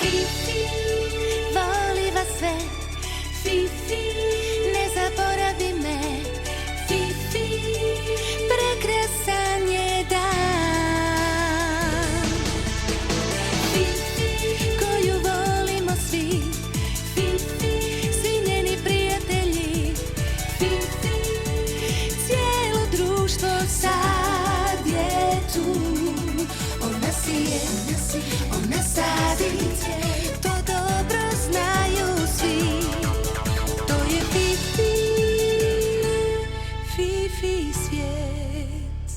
Fifi, voli vas sve. Fifi, ne zaboravi me. Fifi, prekrasan je dan. Fifi, koju volimo svi. Fifi, svi njeni prijatelji. Fifi, cijelo društvo sad je tu. Ona sije, ona sadi, to dobro znaju svi. To je Fifi, Fifi svijet.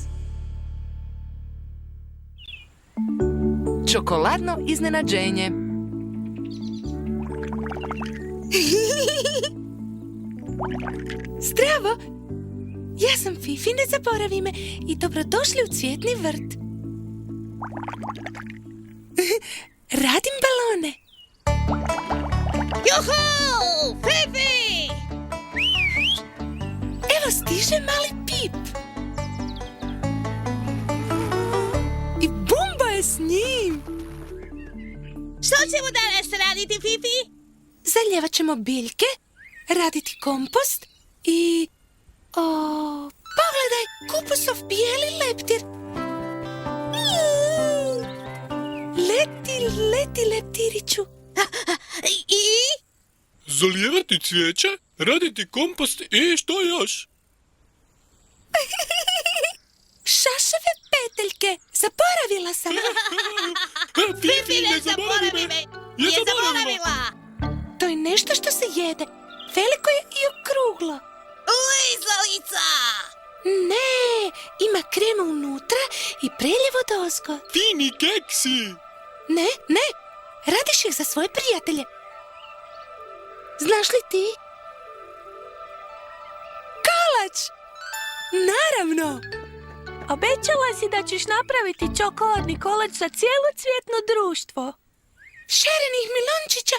Čokoladno iznenađenje. Zdravo! Ja sam Fifi, ne zaboravi me i dobrodošli u cvjetni vrt. Radim balone. Juhu! Fifi! Evo stiže mali Pip. I Bumba je s njim. Što ćemo danas raditi, Fifi? Zaljevat ćemo biljke, raditi kompost i... pogledaj, kupusov bijeli leptir. Leti, leptiriću. I? Zalijevati cvijeće, raditi kompost i što još? Šaševe peteljke, zaboravila sam. Fifi, ne zaboravi me! Je zaboravila! To je nešto što se jede. Veliko je i okruglo. Lizalica! Ne, ima krem unutra i preljevo dozgo. Fini keksi! Ne, radiš ih za svoje prijatelje. Znaš li ti? Kolač! Naravno! Obećala si da ćeš napraviti čokoladni kolač za cijelo cvjetno društvo. Šarenih milončića?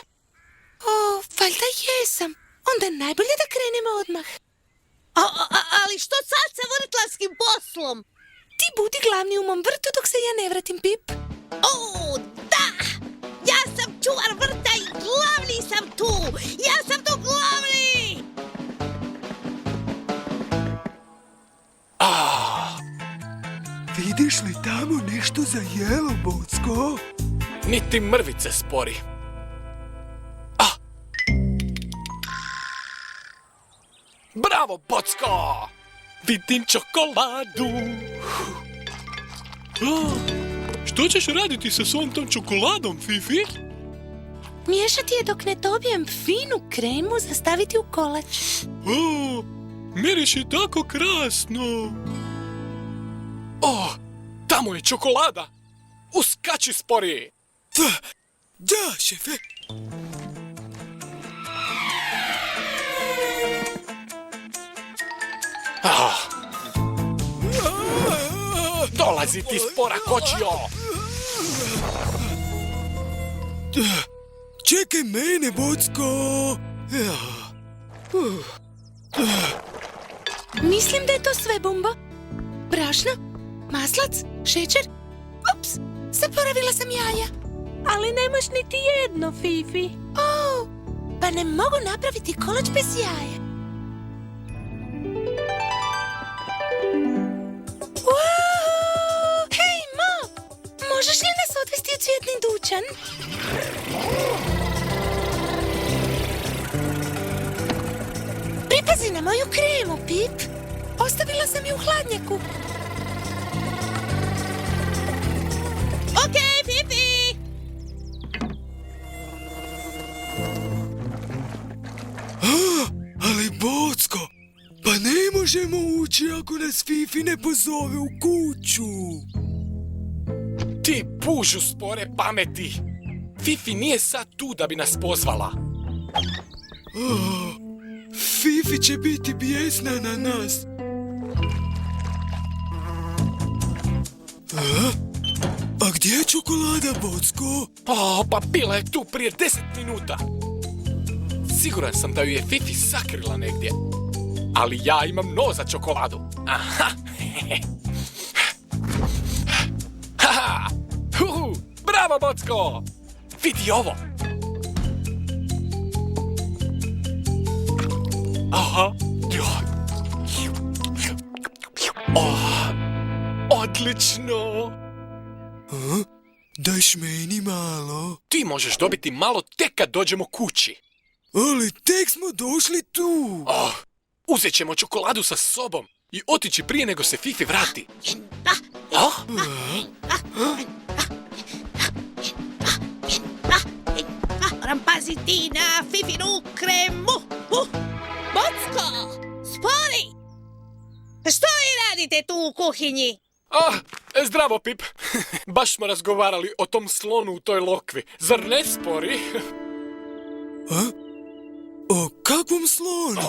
Valjda jesam. Onda je najbolje da krenemo odmah. Ali što sad sa vrtlarskim poslom? Ti budi glavni u mom vrtu dok se ja ne vratim, Pip. Da! Ja sam čuvar vrta i glavni sam tu! Ja sam tu glavni! Vidiš li tamo nešto za jelo, Bocko? Niti mrvice spori. Bravo, Bocko! Vidim čokoladu! Što ćeš raditi sa svojom tom čokoladom, Fifi? Miješati je dok ne dobijem finu kremu za staviti u kolač. Miriši tako krasno! Tamo je čokolada! Uskači sporije! Da, šefe! Dolazi ti spora, kočio! Čekaj mene, Bocko! Mislim da je to sve, Bumbo. Brašno, maslac, šećer. Ups, zaboravila sam jaja. Ali nemaš niti jedno, Fifi. Pa ne mogu napraviti kolač bez jaja. Hej, Mo! Možeš li nas odvesti u cvjetni dućan? Pripazi na moju kremu, Pip. Ostavila sam ju u hladnjaku. Okej, Fifi! Ali, Bocko, pa ne možemo ući ako nas Fifi ne pozove u kuću. Ti pužu spore pameti! Fifi nije sad tu da bi nas pozvala. Fifi će biti bijesna na nas. A gdje je čokolada, Bocko? Pa bila je tu prije 10 minuta. Siguran sam da ju je Fifi sakrila negdje. Ali ja imam nos za čokoladu. Aha! Haha! Bravo, Bocko! Vidi ovo. Aha. Odlično. Daš meni malo? Ti možeš dobiti malo tek kad dođemo kući. Ali tek smo došli tu. Uzet ćemo čokoladu sa sobom i otići prije nego se Fifi vrati. Moram paziti na Fifinu kremu. Bocko, spori! Što vi radite tu u kuhinji? Zdravo, Pip. Baš smo razgovarali o tom slonu u toj lokvi. Zar ne spori? O kakvom slonu?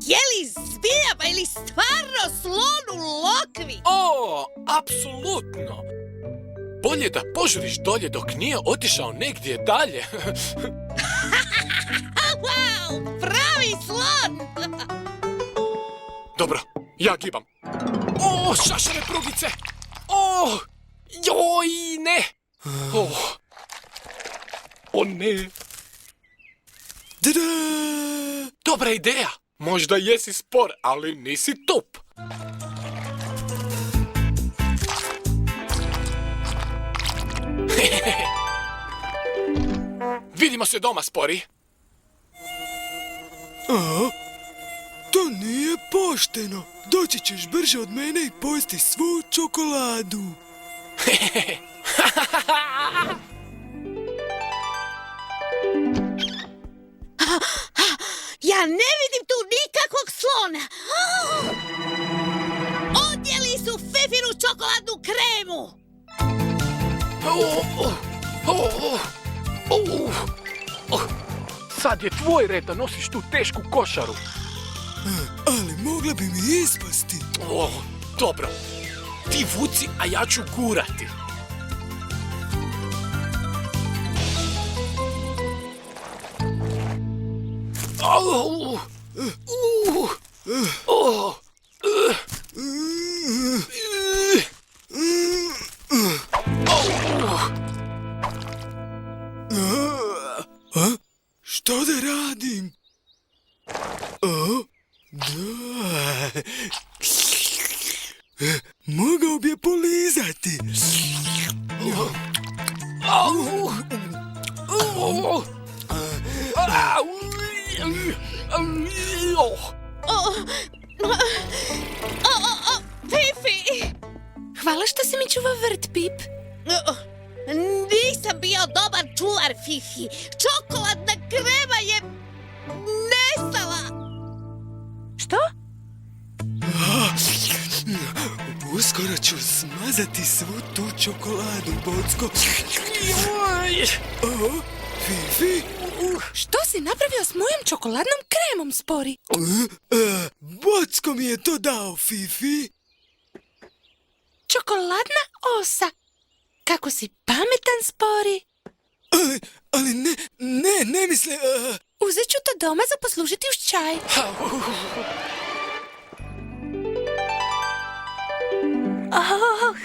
Je li zbilja ili stvarno slon u lokvi? Apsolutno. Bolje da požuriš dolje dok nije otišao negdje dalje. Wow, pravi slon! Dobro, ja gibam. Šašave prugice! Joj, ne! Ne! Da-da! Dobra ideja! Možda jesi spor, ali nisi tup. Vidimo se doma, spori. To nije pošteno. Doći ćeš brže od mene i pojesti svu čokoladu. Ja ne vidim tu nikakvog slona. Odjeli su Fifinu čokoladnu kremu. Sad je tvoj red da nosiš tu tešku košaru. Ali mogla bi mi ispasti. Dobro. Ti vuci, a ja ću gurati. Što da radim? Da. Mogao bi je polizati. Fifi! Hvala što si mi čuvao vrt, Pip. Nisam bio dobar čuvar, Fifi. Čokoladna krema je nestala. Što? Uskoro ću smazati svu tu čokoladu, Bocko. Fifi? Što si napravio s mojom čokoladnom kremom, spori? Bocko mi je to dao, Fifi. Čokoladna osa. Kako si pametan, spori. Ali ne misle... Uzet ću to doma za poslužiti uz čaj.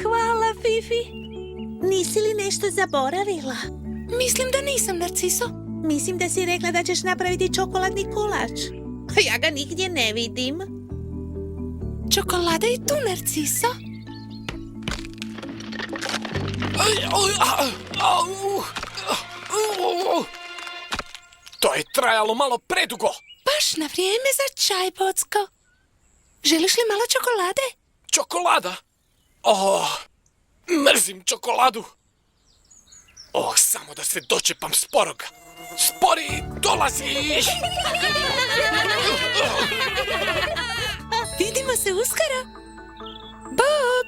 Hvala, Fifi. Nisi li nešto zaboravila? Mislim da nisam, Narciso. Mislim da si rekla da ćeš napraviti čokoladni kolač. Ja ga nigdje ne vidim. Čokolada je tu, Narciso. To je trajalo malo predugo. Baš na vrijeme za čaj, Bocko. Želiš li malo čokolade? Čokolada? Mrzim čokoladu. Samo da se dočepam sporoga. Spori, dolaziš! Vidimo se uskoro. Bok!